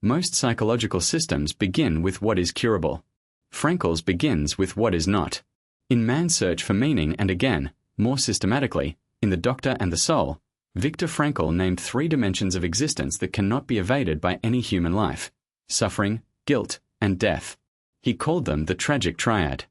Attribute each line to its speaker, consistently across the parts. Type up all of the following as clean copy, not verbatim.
Speaker 1: Most psychological systems begin with what is curable. Frankl's begins with what is not. In Man's Search for Meaning and again, more systematically, in The Doctor and the Soul, Viktor Frankl named 3 dimensions of existence that cannot be evaded by any human life: suffering, guilt, and death. He called them the tragic triad.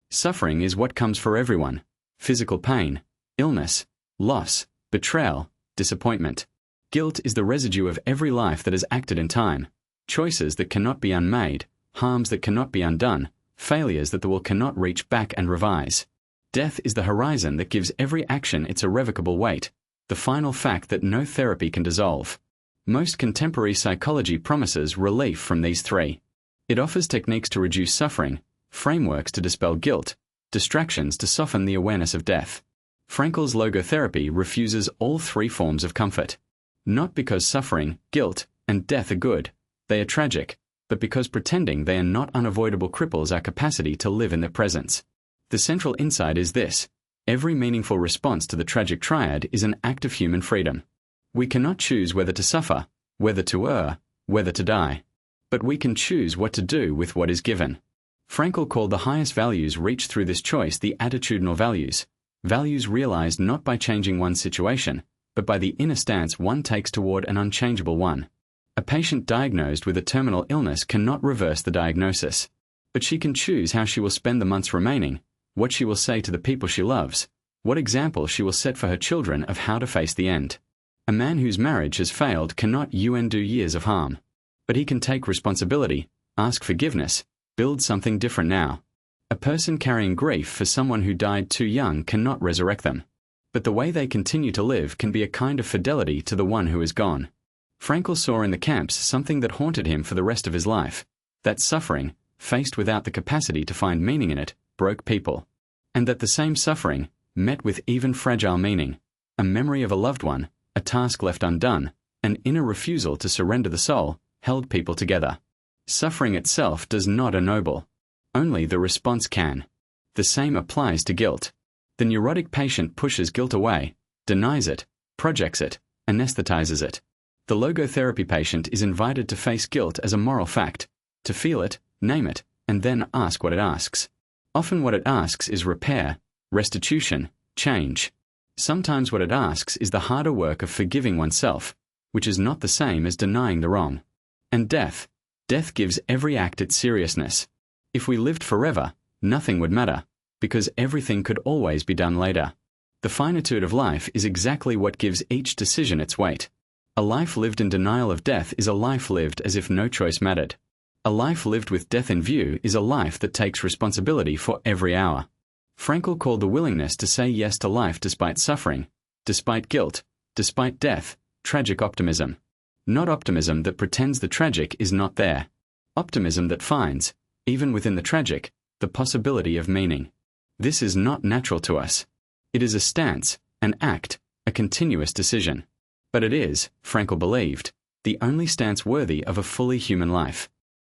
Speaker 1: Suffering is what comes for everyone: physical pain, illness, loss, betrayal, disappointment. Guilt is the residue of every life that has acted in time, choices that cannot be unmade, harms that cannot be undone, failures that the will cannot reach back and revise. Death is the horizon that gives every action its irrevocable weight, the final fact that no therapy can dissolve. Most contemporary psychology promises relief from these 3. It offers techniques to reduce suffering, frameworks to dispel guilt, distractions to soften the awareness of death. Frankl's logotherapy refuses all 3 forms of comfort. Not because suffering, guilt, and death are good, they are tragic, but because pretending they are not unavoidable cripples our capacity to live in their presence. The central insight is this: every meaningful response to the tragic triad is an act of human freedom. We cannot choose whether to suffer, whether to err, whether to die. But we can choose what to do with what is given. Frankl called the highest values reached through this choice the attitudinal values, values realized not by changing one's situation, but by the inner stance one takes toward an unchangeable one. A patient diagnosed with a terminal illness cannot reverse the diagnosis, but she can choose how she will spend the months remaining, what she will say to the people she loves, what example she will set for her children of how to face the end. A man whose marriage has failed cannot undo years of harm, but he can take responsibility, ask forgiveness, build something different now. A person carrying grief for someone who died too young cannot resurrect them, but the way they continue to live can be a kind of fidelity to the one who is gone. Frankl saw in the camps something that haunted him for the rest of his life: that suffering, faced without the capacity to find meaning in it, broke people. And that the same suffering, met with even fragile meaning, a memory of a loved one, a task left undone, an inner refusal to surrender the soul, held people together. Suffering itself does not ennoble. Only the response can. The same applies to guilt. The neurotic patient pushes guilt away, denies it, projects it, anesthetizes it. The logotherapy patient is invited to face guilt as a moral fact, to feel it, name it, and then ask what it asks. Often what it asks is repair, restitution, change. Sometimes what it asks is the harder work of forgiving oneself, which is not the same as denying the wrong. And death gives every act its seriousness. If we lived forever, nothing would matter, because everything could always be done later. The finitude of life is exactly what gives each decision its weight. A life lived in denial of death is a life lived as if no choice mattered. A life lived with death in view is a life that takes responsibility for every hour. Frankl called the willingness to say yes to life despite suffering, despite guilt, despite death, tragic optimism. Not optimism that pretends the tragic is not there. Optimism that finds, even within the tragic, the possibility of meaning. This is not natural to us. It is a stance, an act, a continuous decision. But it is, Frankl believed, the only stance worthy of a fully human life.